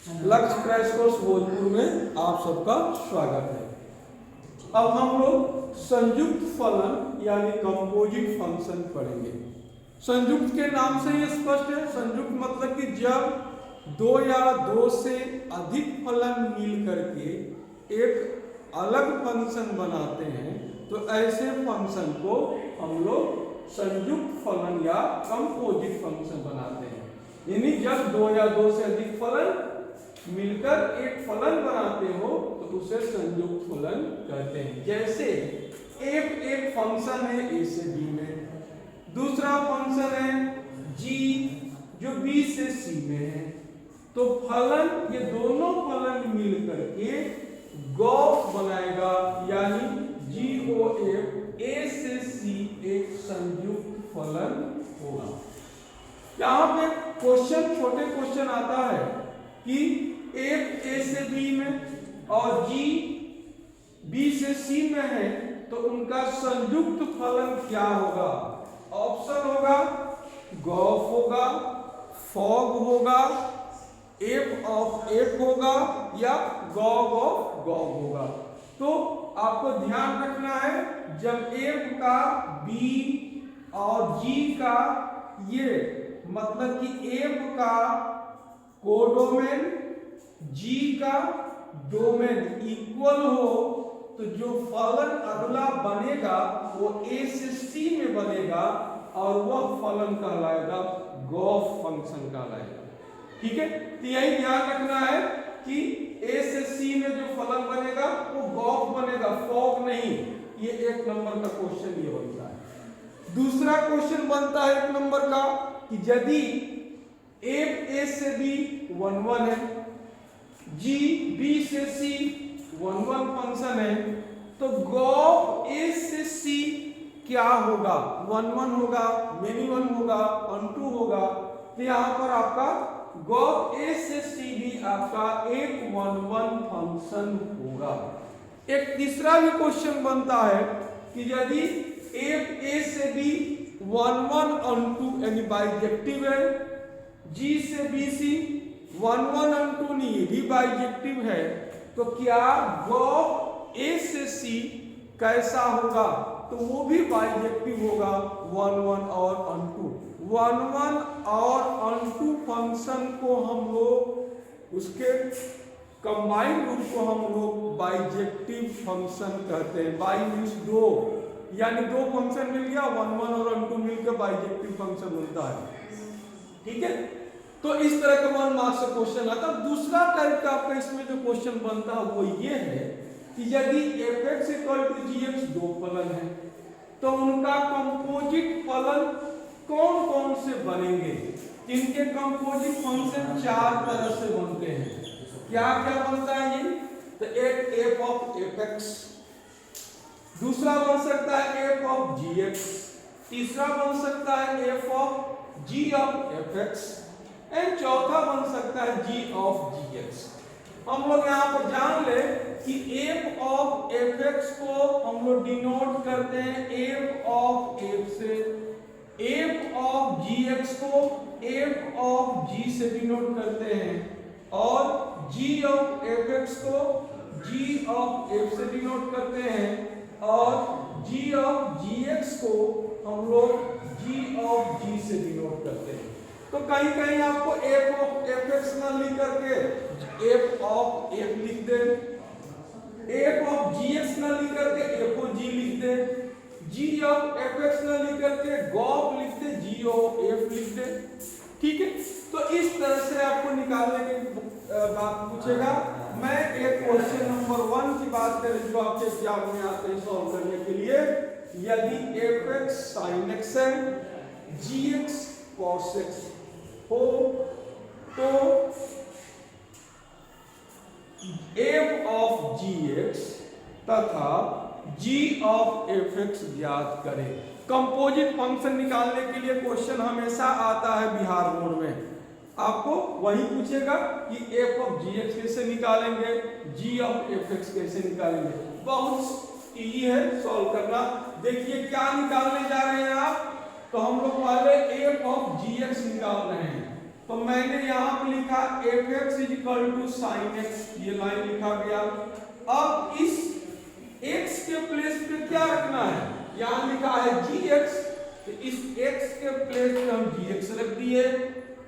लक्ष्य crash course Bhojpur में आप सबका स्वागत है। अब हम लोग संयुक्त फलन यानी कंपोजिट फंक्शन पढ़ेंगे। संयुक्त के नाम से ही स्पष्ट है। संयुक्त मतलब कि जब दो या दो से अधिक फलन मिल करके एक अलग फंक्शन बनाते हैं तो ऐसे फंक्शन को हम लोग संयुक्त फलन या कंपोजिट फंक्शन बनाते हैं। यानी जब दो या दो से अधिक फलन मिलकर एक फलन बनाते हो तो उसे संयुक्त फलन कहते हैं। जैसे एक फंक्शन है a से b में, दूसरा फंक्शन है g जो b से c में है, तो फलन ये दोनों फलन मिलकर के गॉफ बनाएगा यानी GOF a से c एक संयुक्त फलन होगा। यहाँ पे क्वेश्चन छोटे क्वेश्चन आता है कि एक a से b में और g b से c में है तो उनका संयुक्त फलन क्या होगा। ऑप्शन होगा गॉफ होगा, फॉग होगा, एफ ऑफ एफ होगा या गॉग ऑफ गॉग होगा। तो आपको ध्यान रखना है जब एफ का b और g का ये मतलब कि एफ का कोडोमेन g का डोमेन इक्वल हो तो जो फलन अगला बनेगा वो a से c में बनेगा और वह फलन कहलाएगा गॉफ फंक्शन कहलाएगा। ठीक है, तो यही ध्यान रखना है कि a से c में जो फलन बनेगा वो गॉफ बनेगा, फॉग नहीं। ये एक नंबर का क्वेश्चन ये बनता है। दूसरा क्वेश्चन बनता है एक नंबर का कि यदि एफ a से b 1 1 है, g b से c 1 1 फंक्शन है, तो गॉफ a से c क्या होगा। 1 1 होगा, मेनी 1 होगा, अनटू होगा। तो यहाँ पर आपका गॉफ a से c भी आपका एक 1 1 फंक्शन होगा। एक तीसरा भी क्वेश्चन बनता है कि यदि एफ a से b 1 1 अनटू यानी बाइजेक्टिव है, g से bc 1 1 अनटू नहीं ये भी बाइजेक्टिव है, तो क्या गॉफ a से c कैसा होगा। तो वो भी बाइजेक्टिव होगा 1 1 और अनटू। 1 1 और अनटू फंक्शन को हम लोग उसके कंबाइंड रूप को हम लोग बाइजेक्टिव फंक्शन कहते हैं। बाई मीन्स दो, यानी दो फंक्शन मिल गया 1 1 और अनटू मिलकर बाइजेक्टिव फंक्शन बनता है। ठीक है, तो इस तरह का 1 मार्क्स का क्वेश्चन आता है। दूसरा टाइप का आपका इसमें जो क्वेश्चन बनता है वो ये है कि यदि fx = gx दो फलन है तो उनका कंपोजिट फलन कौन कौन से बनेंगे। इनके कंपोजिट फंक्शन चार तरह से बनते हैं। क्या क्या बनता है ये, तो एक f ऑफ fx, दूसरा बन सकता है f ऑफ gx, तीसरा बन सकता है f of g of fx and चौथा बन सकता है g ऑफ gx। हम लोग यहाँ पर जान ले कि f ऑफ fx को हम लोग डिनोट करते हैं f ऑफ f से, f ऑफ gx को f ऑफ g से डिनोट करते हैं और g ऑफ fx को g ऑफ f से डिनोट करते हैं और g ऑफ gx को हम लोग g ऑफ g से डिनोट करते हैं। तो कहीं कहीं आपको f ऑफ fx ना लिख करके f ऑफ f लिख दे, f ऑफ gx ना लिख करके f ऑफ g लिख दे, g ऑफ fx ना लिख करके गॉफ लिख दे, g ऑफ f लिख दे। ठीक है, तो इस तरह से आपको निकालने की बात पूछेगा। मैं एक क्वेश्चन नंबर 1 की बात करें जो आपके एग्जाम में आते हैं सॉल्व करने के लिए। यदि fx sin x है, gx cos x हो तो f ऑफ gx तथा g ऑफ fx ज्ञात करें। कंपोजिट फंक्शन निकालने के लिए क्वेश्चन हमेशा आता है बिहार बोर्ड में। आपको वही पूछेगा कि f ऑफ gx कैसे निकालेंगे, g ऑफ fx कैसे निकालेंगे। बहुत इजी है सॉल्व करना। देखिए क्या निकालने जा रहे हैं आप, तो हम लोग पहले f ऑफ gx निकाल रहे हैं। तो मैंने यहां पे लिखा F X is equal to sine X, ये लाइन लिखा गया। अब इस x के प्लेस पे क्या रखना है, यहां लिखा है gx, तो इस x के प्लेस पे हम gx रख दिए,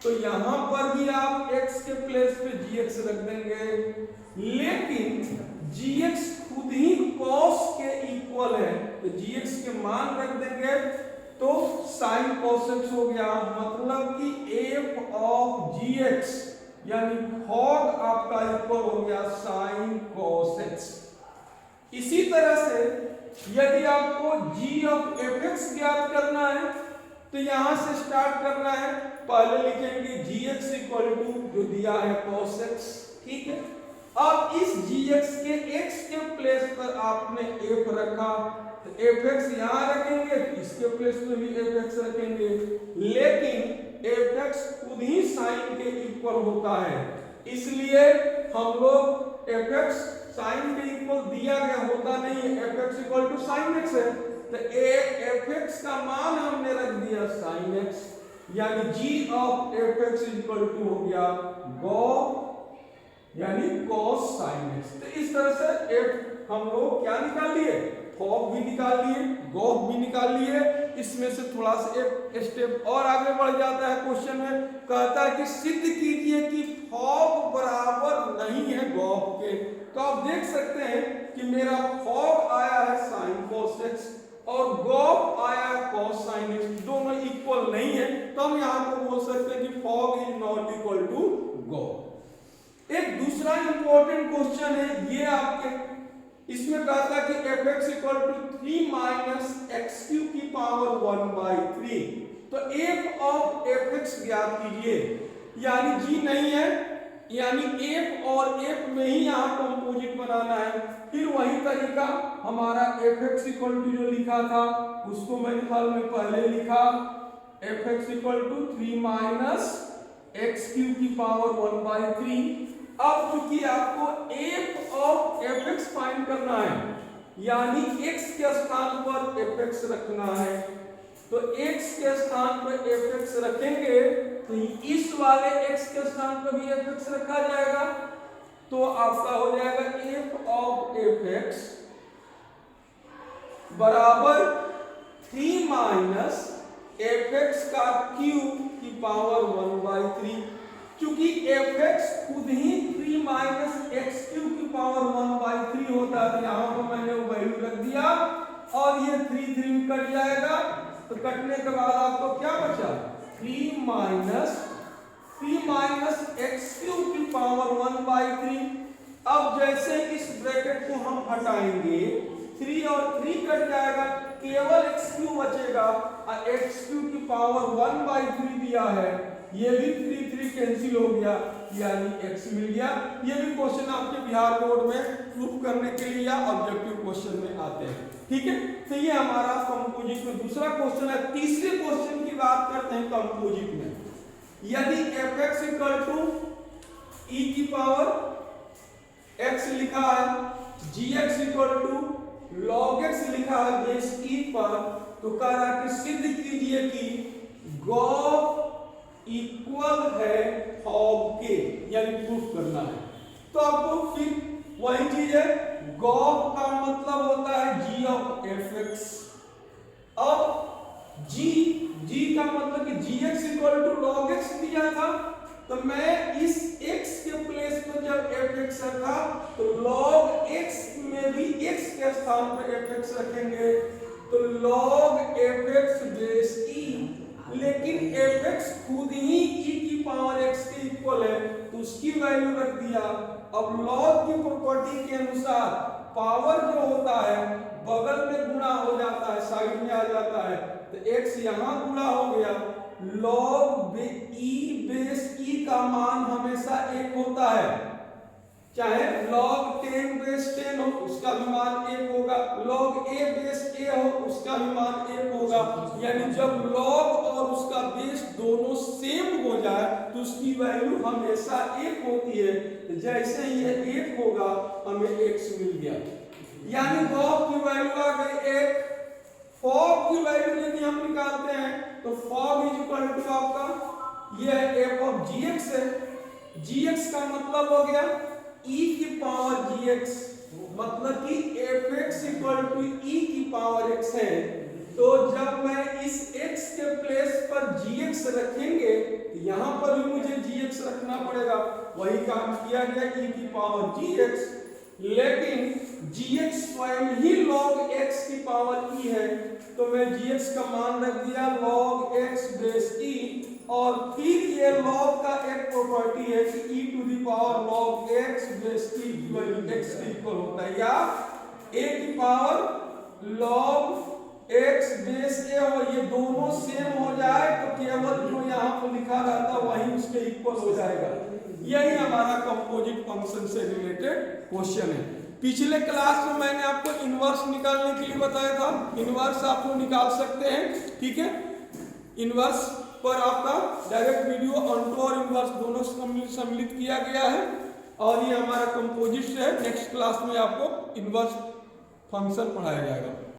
तो यहां पर भी आप x के प्लेस पे gx रख देंगे, लेकिन gx खुद ही cos के इक्वल है, तो gx के मान रख देंगे, तो sin cos x हो गया। मतलब कि f ऑफ gx यानी फॉग आपका इक्वल हो गया sin cos x। इसी तरह से यदि आपको g ऑफ fx ज्ञात करना है तो यहां से स्टार्ट करना है, पहले लिखेंगे gx इक्वल टू जो दिया है cos x, ठीक है। अब इस gx के x के प्लेस पर आपने f रखा, तो fx यहां रखेंगे, इसके प्लेस पे भी fx रखेंगे, लेकिन fx खुद ही sin के इक्वल होता है, इसलिए हम लोग fx sin के इक्वल दिया गया होता नहीं है, fx equal to sin x है, तो fx का मान हमने रख दिया sin x, यानी g of fx equal to हो गया gauss यानी cos sin x। तो इस तरह से f हम लोग क्या निकाल लिए, फॉग भी निकाल लिए, गॉस भी निकाल लिए। इसमें से थोड़ा सा एक स्टेप और आगे बढ़ जाता है, क्वेश्चन में कहता है कि सिद्ध कीजिए कि फॉग बराबर नहीं है गॉस के। तो आप देख सकते हैं कि मेरा फॉग आया है sin cos x और गॉस आया है cos sin x, दोनों इक्वल नहीं है, तो हम यहाँ को बोल सकते हैं कि fog is not equal to gof. एक दूसरा इंपॉर्टेंट क्वेश्चन है ये आपके, इसमें कहता है कि fx equal to 3 minus x cube की पावर 1/3, तो f ऑफ fx ज्ञात कीजिए, यानी g नहीं है, यानी f और f में ही यहाँ कंपोजिट बनाना है। फिर वही तरीका हमारा fx इक्वल टू जो लिखा था उसको मैंने हल में पहले लिखा, fx equal to 3 minus x cube की पावर 1/3। अब क्योंकि आपको f ऑफ fx फाइंड करना है, यानी x के स्थान पर fx रखना है, तो x के स्थान पर fx रखेंगे तो इस वाले x के स्थान पर भी fx रखा जाएगा, तो आपका हो जाएगा f ऑफ fx बराबर 3 माइनस fx का क्यूब की पावर 1/3। क्योंकि fx खुद ही 3 माइनस एक्स क्यूब की पावर 1/3 होता है, तो यहाँ पर मैंने वो वैल्यू रख दिया और ये 3 कट जाएगा, तो कटने के बाद आपको क्या बचा 3 माइनस एक्स क्यूब की पावर 1/3। अब जैसे इस ब्रैकेट को हम हटाएंगे 3 और 3 कट जाएगा, केवल एक्स क्यूब बचेगा और एक्स क्यूब की पावर 1/3 दिया है, ये भी 3 कैंसिल हो गया, यानी x मिल गया। ये भी क्वेश्चन आपके बिहार बोर्ड में प्रूफ करने के लिए या ऑब्जेक्टिव क्वेश्चन में आते हैं, ठीक है। तो ये हमारा कंपोजिट में दूसरा क्वेश्चन है। तीसरे क्वेश्चन की बात करते हैं कंपोजिट में, यदि fx इक्वल टू e की पावर x लिखा है, gx equal to log x लिखा है बेस e पर, तो कह रहा है कि सिद्ध कीजिए कि गॉस इक्वल है फॉग के, यानी प्रूफ करना है। तो आपको फिर वही चीज है, गॉस का मतलब होता है g ऑफ fx, अब g का मतलब कि gx equal to log x दिया था, तो मैं इस x के प्लेस पर जब fx रखा तो log x में भी x के स्थान पर fx रखेंगे, तो log fx बेस e, लेकिन fx खुद ही e की पावर x के इक्वल है, तो उसकी वैल्यू रख दिया। अब log की प्रॉपर्टी के अनुसार पावर जो होता है बगल में गुणा हो जाता है, साइड में आ जाता है, तो x यहाँ गुणा हो गया, log e बेस e का मान हमेशा 1 होता है, चाहे log 10 बेस 10 हो उसका भी मान 1 होगा, log a बेस a हो उसका भी मान 1 होगा, यानी जब log और उसका बेस दोनों सेम हो जाए तो उसकी वैल्यू हमेशा 1 होती है, तो जैसे ये 1 होगा हमें x मिल गया, यानी log की वैल्यू आ गई 1। फॉग की वैल्यू यदि हम निकालते हैं तो फॉग इज इक्वल टू आपका ये एफ ऑफ जी एक्स है। जी एक्स का मतलब हो गया e की पावर जी एक्स, मतलब कि एफ एक्स इक्वल टू ई की पावर एक्स है। तो जब मैं इस x के प्लेस पर gx रखेंगे, यहां पर भी मुझे gx रखना पड़ेगा, वही काम किया गया e की पावर gx, लेकिन gx स्वयं ही log x की पावर e है, तो मैं gx का मान रख दिया log x बेस e, और फिर ये log का एक प्रॉपर्टी है कि e to the power log x base e की वैल्यू x के इक्वल होता है, या a की power log x base a हो, ये दोनों सेम हो जाए तो केवल जो यहाँ पर लिखा रहता वही उसके इक्वल हो जाएगा। यही हमारा कंपोजिट फंक्शन से रिलेटेड क्वेश्चन है। पिछले क्लास में मैंने आपको इनवर्स निकालने के लिए बताया था, इनवर्स आप लोग निकाल सकते हैं, ठीक है। इनवर्स पर आपका डायरेक्ट वीडियो ऑनटू और इनवर्स दोनों सम्मिलित किया गया है, और ये हमारा कंपोजिट है। नेक्स्ट क्लास में आपको इनवर्स फंक्शन पढ़ाया जाएगा।